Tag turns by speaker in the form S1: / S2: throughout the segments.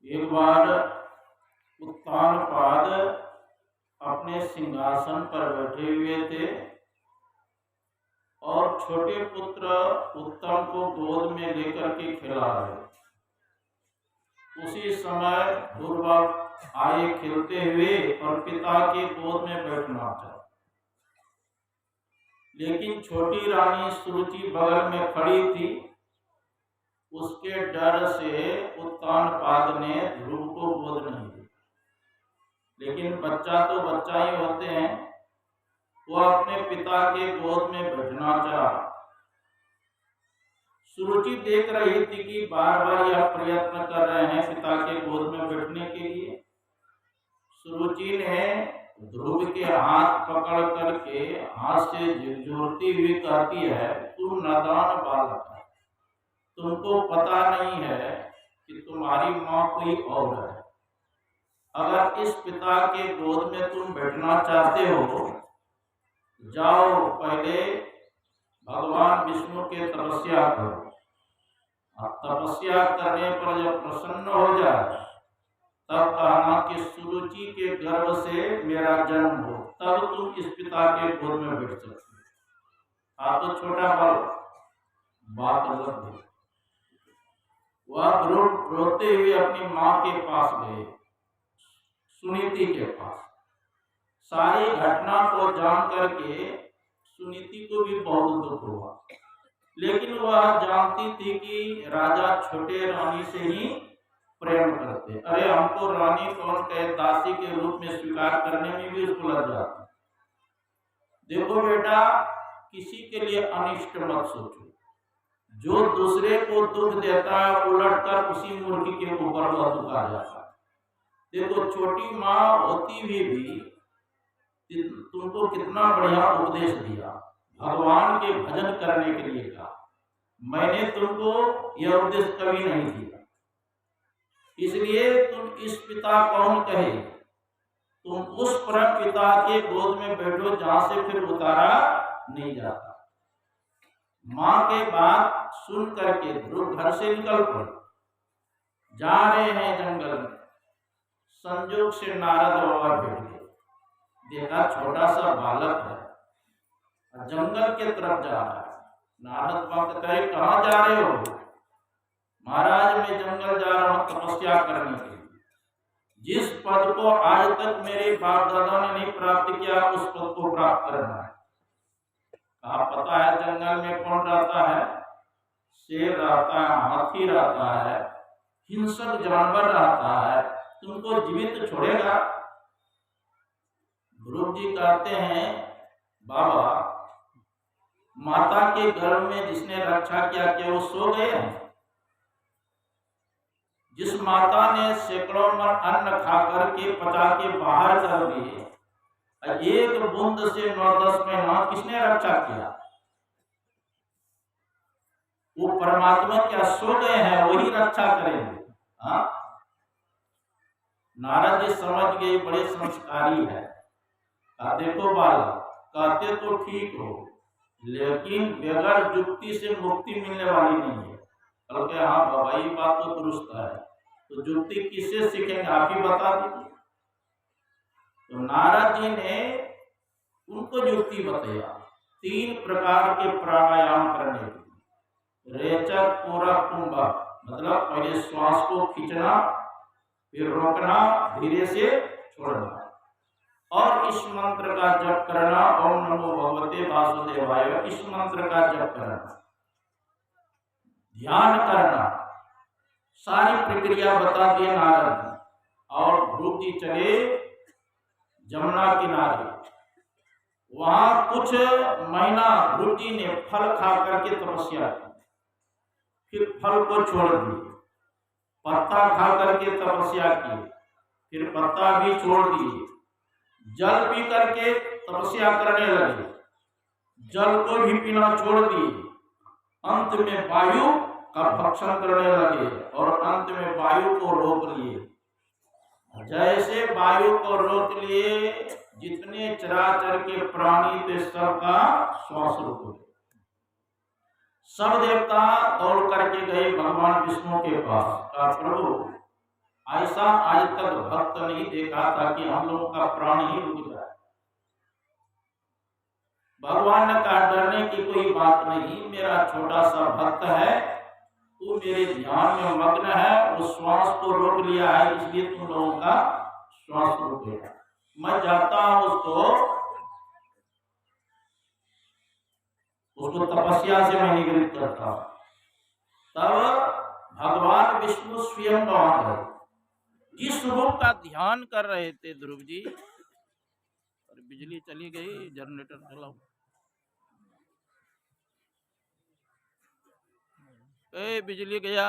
S1: एक बार उत्तानपाद अपने सिंहासन पर बैठे हुए थे और छोटे पुत्र उत्तम को गोद में लेकर के खिला रहे। उसी समय ध्रुव आए खेलते हुए और पिता के गोद में बैठना चाहा, लेकिन छोटी रानी सुरुचि बगल में खड़ी थी। उसके डर से उत्तानपाद ने ध्रुव को गोद नहीं दी, लेकिन बच्चा तो बच्चा ही होते हैं, वो अपने पिता के गोद में बैठना चाहा। सुरुचि देख रही थी कि बार बार यह प्रयत्न कर रहे हैं पिता के गोद में बैठने के लिए। सुरुचि ने ध्रुव के हाथ पकड़ करके हाथ से झिझोरती हुई कहती है, तू नादान बालक है, तुमको पता नहीं है कि तुम्हारी माँ कोई और है। अगर इस पिता के गोद में तुम बैठना चाहते हो, जाओ पहले भगवान विष्णु के तपस्या करो। तपस्या करने पर जब प्रसन्न हो जाए तब कहना कि सुरुचि के गर्भ से मेरा जन्म हो, तब तुम इस पिता के गोद में बैठ सकते हो। तो छोटा बात अलग है। वह ध्रुव रोते हुए अपनी माँ के पास गए, सुनीति के पास। सारी घटना को जान करके सुनीति को भी बहुत दुख हुआ, लेकिन वह जानती थी कि राजा छोटे रानी से ही प्रेम करते। अरे हमको रानी कौन कहे, दासी के रूप में स्वीकार करने में भी उसको लग जाता। देखो बेटा, किसी के लिए अनिष्ट मत सोचो। जो दूसरे को दुख देता है उलट कर उसी मूर्ख के ऊपर वह दुख आ जाता है। देखो, छोटी माँ होती हुई भी तुमको कितना बढ़िया उपदेश दिया, भगवान के भजन करने के लिए कहा। मैंने तुमको यह उपदेश कभी नहीं दिया, इसलिए तुम इस पिता कौन कहे, तुम उस परम पिता के गोद में बैठो जहां से फिर उतारा नहीं जाता। माँ के बात सुन करके ध्रुव घर से निकल पड़े। जा रहे हैं जंगल में, संजोग से नारद बाबा भेट गए। देखा छोटा सा बालक है, जंगल के तरफ जा रहा है। नारद बाबा कहे, कहाँ जा रहे हो? महाराज, मैं जंगल जा रहा हूँ तपस्या करने के लिए। जिस पद को आज तक मेरे बाप दादा ने नहीं प्राप्त किया, उस पद को प्राप्त करना है। कहा, पता है जंगल में कौन रहता है? शेर रहता है, हाथी रहता है, हिंसक जानवर रहता है, तुमको जीवित छोड़ेगा? ध्रुव जी कहते हैं, बाबा, माता के गर्भ में जिसने रक्षा किया, क्या वो सो गए हैं? जिस माता ने सैकड़ों मन अन्न खा करके पचा के बाहर कर दिए, एक बूंद से 9-10 महीना किसने रक्षा किया? वो परमात्मा क्या सो गए हैं? वही रक्षा करेंगे। हाँ, नारद जी समझ गए, बड़े संस्कारी है। देखो बालक, कहते तो ठीक हो, लेकिन बगैर युक्ति से मुक्ति मिलने वाली नहीं है। बल्कि हाँ बाबा, ये बात तो दुरुस्त है, तो युक्ति किससे सीखेंगे, आप ही बता दीजिए। तो नारद जी ने उनको युक्ति बताया, 3 प्रकार के प्राणायाम करने के। रेचक, पूरक, कुंभक, मतलब पहले श्वास को खींचना, फिर रोकना, धीरे से छोड़ना, और इस मंत्र का जप करना, ओम नमो भगवते वासुदेवाय, इस मंत्र का जप करना, ध्यान करना। सारी प्रक्रिया बता दिए नारद जी। और ध्रुव जी चले जमुना किनारे। वहां कुछ महीना ध्रुव जी ने फल खा करके तपस्या की, फिर फल को छोड़ दिए। पत्ता खा करके तपस्या की, फिर पत्ता भी छोड़ दिए। जल पी करके तपस्या करने लगे, जल को भी पीना छोड़ दिए। अंत में वायु का भक्षण करने लगे और अंत में वायु को रोक लिए। जैसे वायु को रोक लिए, जितने चराचर के प्राणी थे सबका श्वास रुक गया। सब देवता दौड़ करके गए भगवान विष्णु के पास। कहा, प्रभु ऐसा आज तक भक्त नहीं देखा था कि हम लोगों का प्राण ही रुक जाए। भगवान ने कहा डरने की कोई बात नहीं, मेरा छोटा सा भक्त है, तू मेरे ध्यान में मग्न है, वो श्वास को रोक लिया है, इसलिए तुम लोगों का श्वास रुकेगा। मैं जाता हूं उसको तपस्या से मैं निगृहित करता हूं। तब भगवान विष्णु स्वयं वहां गए, जिस रूप का ध्यान कर रहे थे ध्रुव जी। और बिजली चली गई, जनरेटर चलाओ। ए बिजली गया।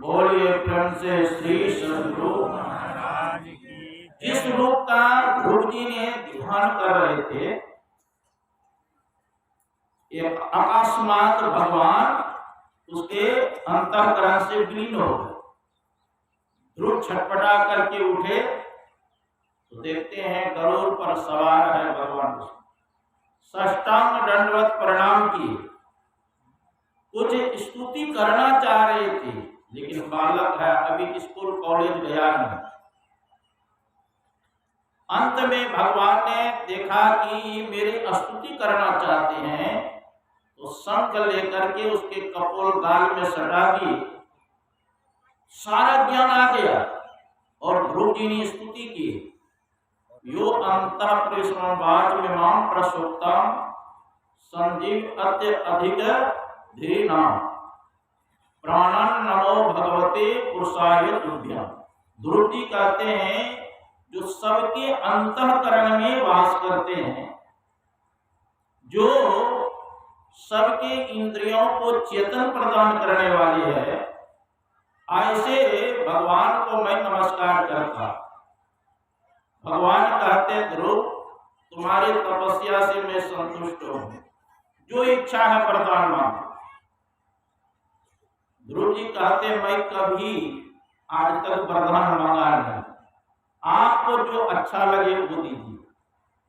S1: बोलिए प्रेम से श्री सद्गुरु महाराज की। जिस रूप का ध्रुव जी ने ध्यान कर रहे थे, एक अकस्मात भगवान उसके अंतःकरण से विलीन हो गए। ध्रुव छटपटा करके उठे तो देखते हैं गरुड़ पर सवार है भगवान विष्णु। साष्टांग दंडवत प्रणाम किए, कुछ स्तुति करना चाह रहे थे, लेकिन बालक है, अभी स्कूल कॉलेज गया नहीं। अंत में भगवान ने देखा कि मेरी स्तुति करना चाहते हैं, तो शंख लेकर के उसके कपोल गाल में सटा दिए। सारा ज्ञान आ गया और ध्रुव जी ने स्तुति की। यो अंतः परिश्रमवाच विमाम प्रसुप्तम संजीव अत्य अधिक धीनाम प्राणन नमो भगवते पुरुषाय तुभ्यम। ध्रुव जी कहते हैं जो सबके अंतःकरण में वास करते हैं, जो सबके इंद्रियों को चेतन प्रदान करने वाली है, ऐसे भगवान को मैं नमस्कार करता। भगवान कहते ध्रुव तुम्हारी तपस्या से मैं संतुष्ट हूं, जो इच्छा है वरदान मांगो। ध्रुव जी कहते मैं कभी आज तक वरदान मांगा नहीं, आपको जो अच्छा लगे वो दीजिए।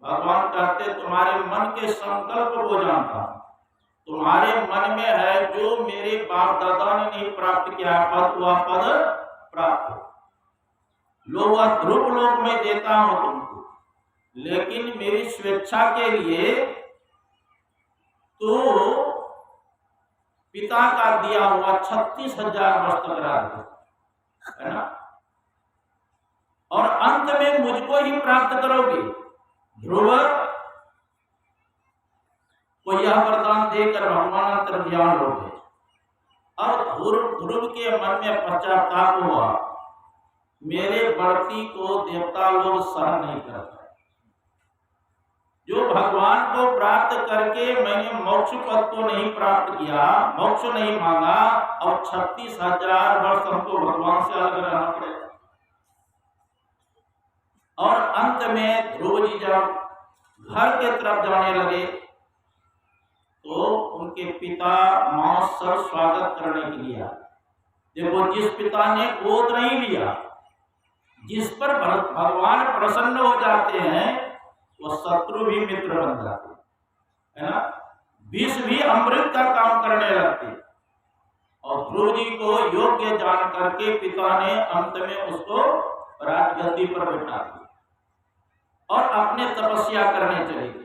S1: भगवान कहते तुम्हारे मन के संकल्प को जानता हूं, तुम्हारे मन में है जो मेरे बाप दादा ने नहीं प्राप्त किया पद, वह पद प्राप्त हो। लो वह ध्रुव लोक में देता हूं तुमको, लेकिन मेरी स्वेच्छा के लिए तो पिता का दिया हुआ 36,000 वस्त्र राज्य है ना, और अंत में मुझको ही प्राप्त करोगे। ध्रुव को यह वरदान देकर भगवान अंतर्ध्यान हो गए। अब ध्रुव के मन में पश्चाताप हुआ, मेरे बढ़ती को देवता लोग सहन नहीं करते। जो भगवान को प्राप्त करके मैंने मोक्ष पद को नहीं प्राप्त किया, मोक्ष नहीं मांगा, और 36,000 वर्ष हमको भगवान से अलग रहना पड़ेगा। और अंत में ध्रुव जी जब घर के तरफ जाने लगे तो उनके पिता मां सब स्वागत करने के लिए आए। देखो, जिस पिता ने गोद नहीं लिया, जिस पर भगवान प्रसन्न हो जाते हैं, वो शत्रु भी मित्र बन जाते है ना, विष भी अमृत का काम करने लगते। और ध्रुव जी को योग्य जान करके पिता ने अंत में उसको राजगद्दी पर बैठा दिया और अपने तपस्या करने चले गए।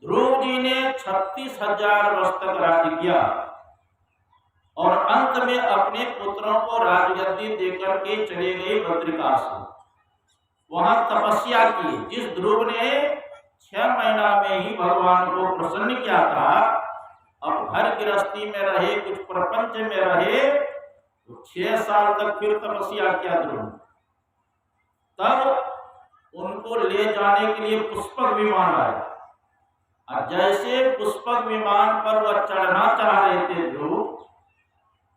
S1: ध्रुव जी ने 36,000 वर्ष तक राज्य किया और अंत में अपने पुत्रों को राजगद्दी देकर के चले गए बद्रिकाश्रम। वहां तपस्या की। जिस ध्रुव ने 6 महीना में ही भगवान को प्रसन्न किया था, अब घर गृहस्थी में रहे, कुछ प्रपंच में रहे, तो 6 साल तक फिर तपस्या किया ध्रुव। तब उनको ले जाने के लिए पुष्पक विमान आया, और जैसे पुष्पक विमान पर वह चढ़ना चाह रहे थे ध्रुव,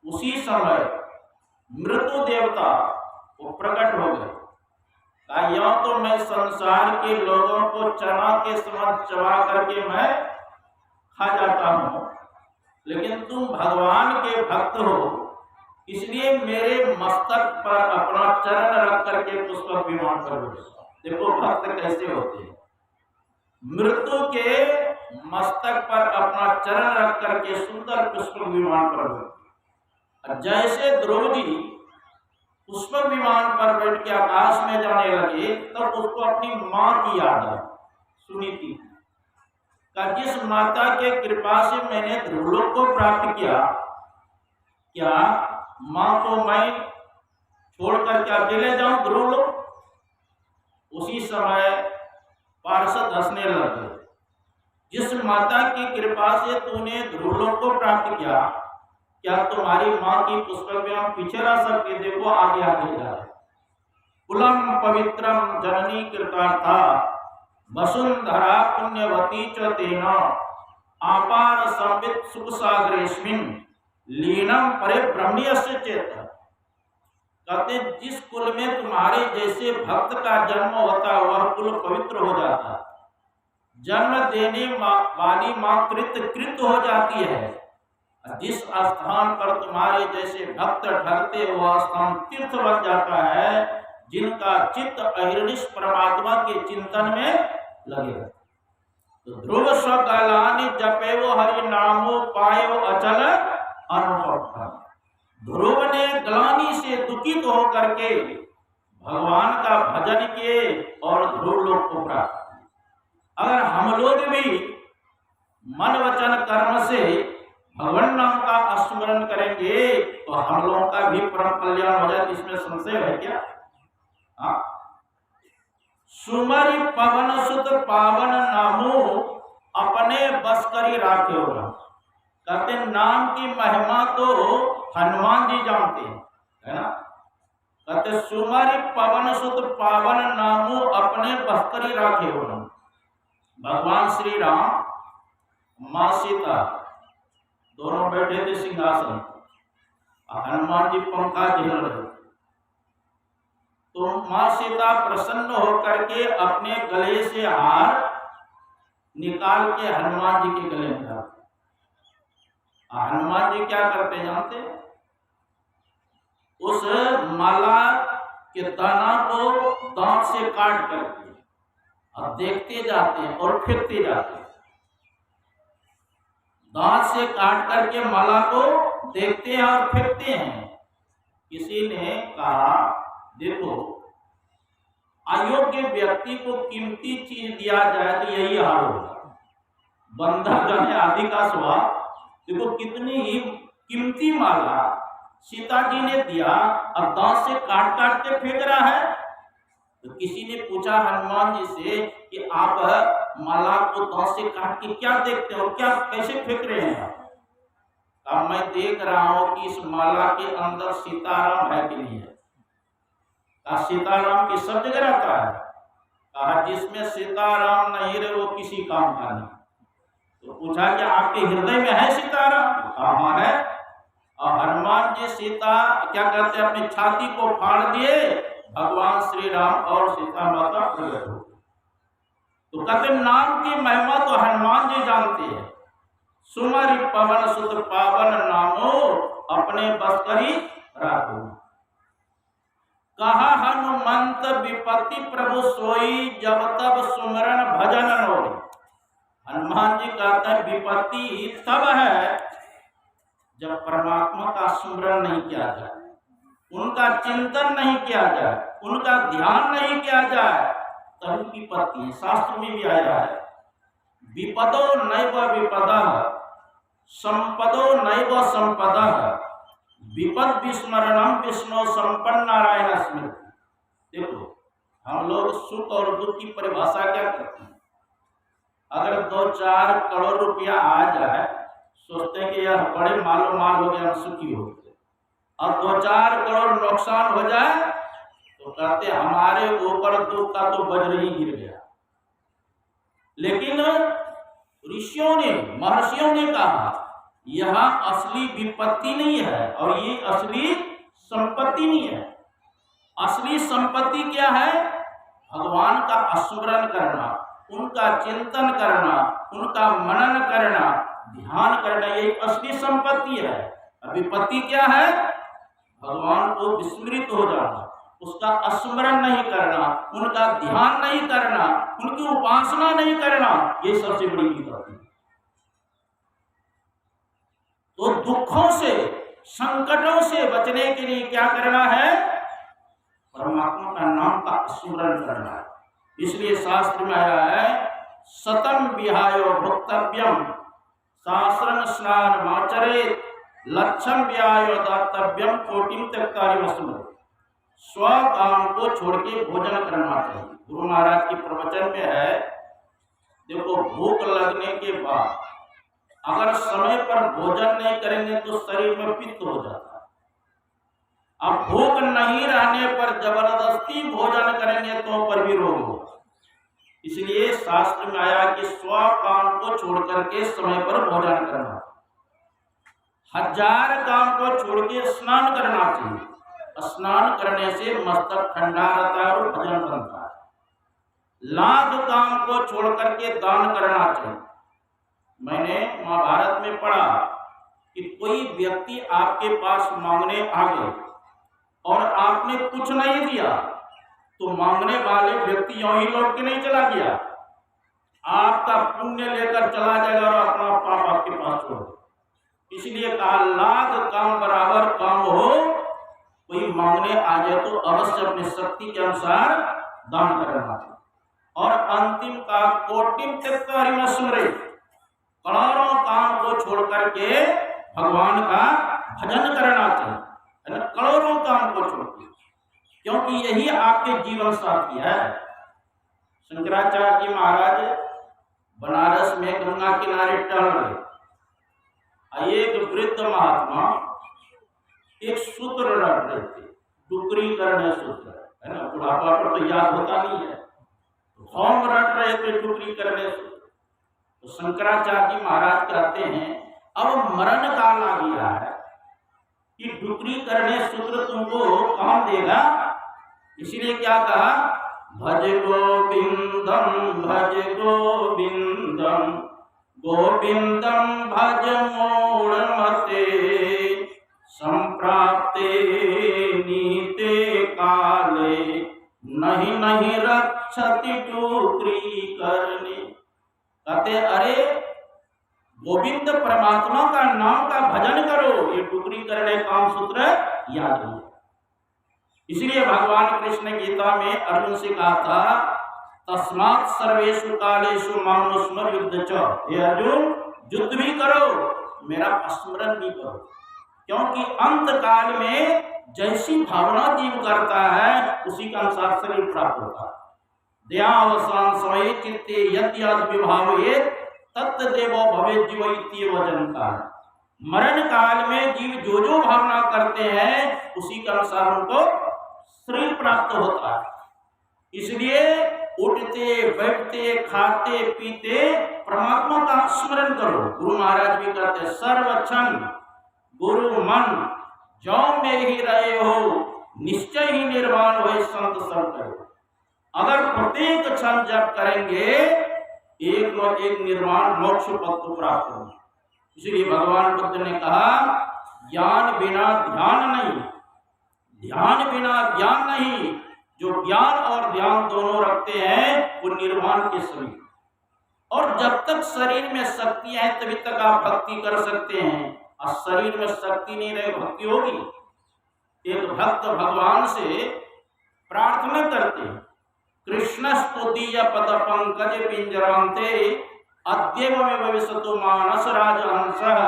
S1: उसी समय मृत्यु देवता वो प्रकट हो गए। या तो मैं संसार के लोगों को चना के समान चबा करके मैं खा जाता हूं, लेकिन तुम भगवान के भक्त हो, इसलिए मेरे मस्तक पर अपना चरण रख करके पुष्पक विमान कर। देखो भक्त कैसे होते हैं। मृत्यु के मस्तक पर अपना चरण रख करके सुंदर पुष्पक विमान पर बैठी। जैसे ध्रुव जी पुष्पक विमान पर बैठ के आकाश में जाने लगे तब उसको अपनी माँ की याद आई, सुनीति का, जिस माता के कृपा से मैंने ध्रुवलोक को प्राप्त किया, क्या माँ को मैं छोड़कर क्या अकेले जाऊं ध्रुवलोक? उसी समय पार्षद हंसने लगे, जिस माता की कृपा से तूने ध्रुवलोक को प्राप्त किया, क्या तुम्हारी माँ की पुष्पक विमान पीछे रह सकती? देखो आगे आगे जा रहे। कुलम पवित्रम जननी कृतार्था वसुंधरा पुण्यवती च तेन आपार संवित सुख सागरेस्मिन लीनम परे ब्रह्मण्यस्य चेत। कहते जिस कुल में तुम्हारे जैसे भक्त का जन्म होता वह कुल पवित्र हो जाता, जन्म देने वाली माँ कृत हो जाती है। जिस स्थान पर तुम्हारे जैसे भक्त ठहरते वह स्थान तीर्थ बन जाता है, जिनका चित्त अहिर्निश परमात्मा के चिंतन में लगे। तो ध्रुव स्वगलानि जपेवो हरि नामो पायो अचल अनुपम। ध्रुव ने ग्लानि से दुखित होकर के भगवान का भजन किए और ध्रुव लोक को प्राप्त। अगर हम लोग भी मन वचन कर्म से भगवान नाम का स्मरण करेंगे तो हम लोगों का भी परम कल्याण हो जाए, इसमें संशय है क्या? सुमरि पवन सुत पावन नामो अपने बस करी राखे होगा। कहते नाम की महिमा तो हनुमान जी जानते हैं, है ना? कहते सुमरि पवन सुत पावन नामो अपने बस करी राखे होगा। भगवान श्री राम, माँ सीता दोनों बैठे थे सिंहासन, हनुमान जी पंखा झेल रहे। तो माँ सीता प्रसन्न होकर के अपने गले से हार निकाल के हनुमान जी के गले में डालते। हनुमान जी क्या करते जानते? उस माला के दाना को दांत से काट करके और देखते जाते हैं और फेंकते जाते हैं। दांत से काट करके माला को देखते हैं और फेंकते हैं। किसी ने कहा देखो अयोग्य व्यक्ति को कीमती चीज दिया जाए तो यही हाल होगा। बंधक जन आदि का स्वभाव देखो, कितनी ही कीमती माला सीता जी ने दिया और दांत से काट काट के फेंक रहा है। तो किसी ने पूछा हनुमान जी से कि आप माला को दांत से काट के क्या देखते हो, क्या कैसे फेंक रहे हैं? अब मैं देख रहा हूं कि इस माला के अंदर सीताराम है कि नहीं है। सीताराम की सब जगह रहता है। कहा जिसमें सीताराम नहीं रहे वो किसी काम का नहीं। तो पूछा कि आपके हृदय में है सीताराम? कहा है। और हनुमान जी सीता क्या करते हैं, अपनी छाती को फाड़ दिए, भगवान श्री राम और सीता माता प्रकट हो। तो कहते नाम की महिमा तो हनुमान जी जानते हैं। सुमरि पवन सुत पावन नामो अपने बस करी राखो। कहा हनुमंत विपत्ति प्रभु सोई जब तब सुमरन भजन नोई। हनुमान जी कहते हैं विपत्ति तब है जब परमात्मा का सुमरन नहीं किया जाए, उनका चिंतन नहीं किया जाए, उनका ध्यान नहीं किया जाए, तभी विपत्ति है। शास्त्र में भी आया है विपदो नैव विपदः संपदो नैव संपदः विपद विस्मरणम विष्णु संपन्न नारायण स्मृति। देखो हम लोग सुख और दुख की परिभाषा क्या करते हैं? अगर 2-4 करोड़ रुपया आ जाए सोचते हैं कि यार बड़े मालो माल हो गया, हम सुखी हो गए। और 2-4 करोड़ नुकसान हो जाए तो कहते हमारे ऊपर दुख का तो वज्र ही गिर गया। लेकिन ऋषियों ने, महर्षियों ने कहा यह असली विपत्ति नहीं है और ये असली संपत्ति नहीं है। असली संपत्ति क्या है? भगवान का स्मरण करना, उनका चिंतन करना, उनका मनन करना, ध्यान करना, ये असली संपत्ति है। विपत्ति क्या है? भगवान को विस्मृत हो जाना, उसका स्मरण नहीं करना, उनका ध्यान नहीं करना, उनकी उपासना नहीं करना, ये सबसे बड़ी विपत्ति है। तो दुखों से, संकटों से बचने के लिए क्या करना है? परमात्मा का नाम का स्मरण करना है। इसलिए शास्त्र में आया है, सतम विहायो भोक्तव्यम सहस्रम स्नान माचरेत लक्षम व्यायो दातव्यम कोटिम त्यक्तारिमस्मृत। स्व काम को छोड़ के भोजन करना चाहिए। गुरु महाराज की प्रवचन में है, देखो भूख लगने के बाद अगर समय पर भोजन नहीं करेंगे तो शरीर में पित्त हो जाता है। अब भूख नहीं रहने पर जबरदस्ती भोजन करेंगे तो पर भी रोग होगा। इसलिए शास्त्र में आया कि स्व काम को छोड़ करके समय पर भोजन करना, 1000 काम को छोड़ के स्नान करना चाहिए। स्नान करने से मस्तक ठंडा रहता है और भजन बनता है। लाख काम को छोड़ करके दान करना चाहिए। मैंने महाभारत में पढ़ा कि कोई व्यक्ति आपके पास मांगने आ गए और आपने कुछ नहीं दिया तो मांगने वाले व्यक्ति यूं ही लौट के नहीं चला गया, आपका पुण्य लेकर चला जाएगा और अपना पाप आपके पास छोड़। इसलिए कहा, लाख काम बराबर काम हो, कोई मांगने आ जाए तो अवश्य अपनी शक्ति के अनुसार दान करना चाहिए। और अंतिम का कोटिम त्यक्तारिमस्मृत, करोड़ों काम को छोड़ करके भगवान का भजन करना चाहिए, है ना, करोड़ों काम को छोड़ के, क्योंकि यही आपके जीवन साथी है। शंकराचार्य जी महाराज बनारस में गंगा किनारे टहल रहे, एक वृद्ध महात्मा एक सूत्र रट रहे थे, डुकरी करने सूत्र, है ना, बुढ़ापा पर तो याद होता नहीं है, होम रट रहे थे डुकरी करने सूत्र। तो शंकराचार्य जी महाराज कहते हैं, अब मरण काल आ गया है कि डुकरी करने सूत्र तुमको काम देगा। इसलिए क्या कहा, भज गोविंदम गोविंदम भज मूढ़मते संप्राप्ते नीते काले नहीं नहीं रक्षति डुकरी करने। कहते अरे गोविंद परमात्मा का नाम का भजन करो, ये डुकरी करने काम सूत्र याद हो। इसलिए भगवान कृष्ण गीता में अर्जुन से कहा था, तस्मात् सर्वेषु कालेषु मां स्मर युद्ध च। हे अर्जुन, युद्ध भी करो, मेरा स्मरण भी करो, क्योंकि अंत काल में जैसी भावना जीव करता है उसी के अनुसार शरीर प्राप्त होता है। देहावसान समय चित्ते यद यद विभावेत तत्देवो भवेत् जीव इत्येव जनता। मरण काल में जीव जो जो भावना करते हैं उसी के अनुसार उनको शरीर प्राप्त होता है। इसलिए उठते बैठते खाते पीते परमात्मा का स्मरण करो। गुरु महाराज भी कहते हैं, सर्वक्षण गुरु मन जो में ही रहे हो, निश्चय ही निर्वाण हो संत सब करो। अगर प्रत्येक क्षण जब करेंगे एक न एक निर्वाण मोक्ष पद को प्राप्त होगा। इसलिए भगवान बुद्ध ने कहा, ज्ञान बिना ध्यान नहीं, ध्यान बिना ज्ञान नहीं। जो ज्ञान और ध्यान दोनों रखते हैं वो निर्वाण के समीप। और जब तक शरीर में शक्ति है तभी तक आप भक्ति कर सकते हैं, और शरीर में शक्ति नहीं रहे भक्ति होगी। एक भक्त भगवान से प्रार्थना करते हैं, कृष्ण स्तुतीय पद पंकज पिंजरांते अद्यव में भविष्यतु मानस राजहंसः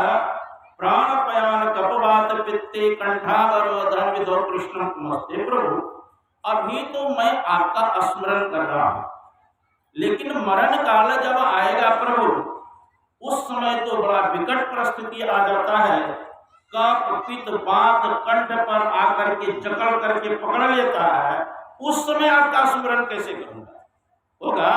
S1: प्राणपयान कपवात पित्ते कंठावरोधन विदो कृष्ण नमस्ते। प्रभु, अभी तो मैं आपका स्मरण कर रहा हूं, लेकिन मरण काल जब आएगा प्रभु, उस समय तो बड़ा विकट परिस्थिति आ जाता है। कप पित्त बात कंठ पर आकर के जकड़ करके पकड़ लेता है, उस समय आपका स्मरण कैसे करूंगा? होगा।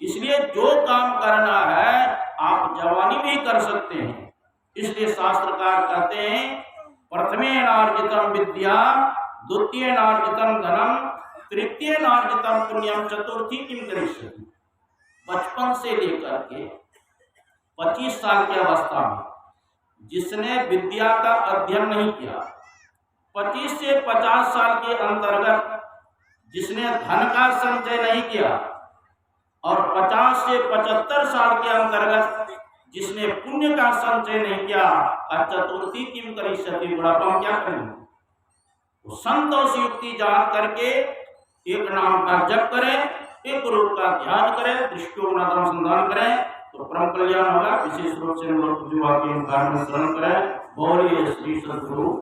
S1: इसलिए जो काम करना है आप जवानी में ही कर सकते हैं। इसलिए शास्त्रकार कहते हैं, प्रथमेनार्जितम विद्या, द्वितीयेनार्जितम धनम, तृतीयेनार्जितम पुण्यम, चतुर्थी किम करिष्यति। बचपन से लेकर के 25 साल की अवस्था में जिसने विद्या का अध्ययन नहीं किया, 25 से 50 साल के अंतर्गत जिसने धन का संचय नहीं किया, और 50 से 75 साल के अंतर्गत जिसने पुण्य का संचय नहीं किया, चतुर्थी किम करिष्यति, बुढ़ापा में क्या करेंगे? तो संतों से युक्ति जान करके एक नाम का जप करें, एक रूप का ध्यान करें, दृष्टियों का अनुसंधान करें, तो परम कल्याण होगा। विशेष रूप से हम लोग जो आगे शरण करें, बोलिए श्री सद्गुरु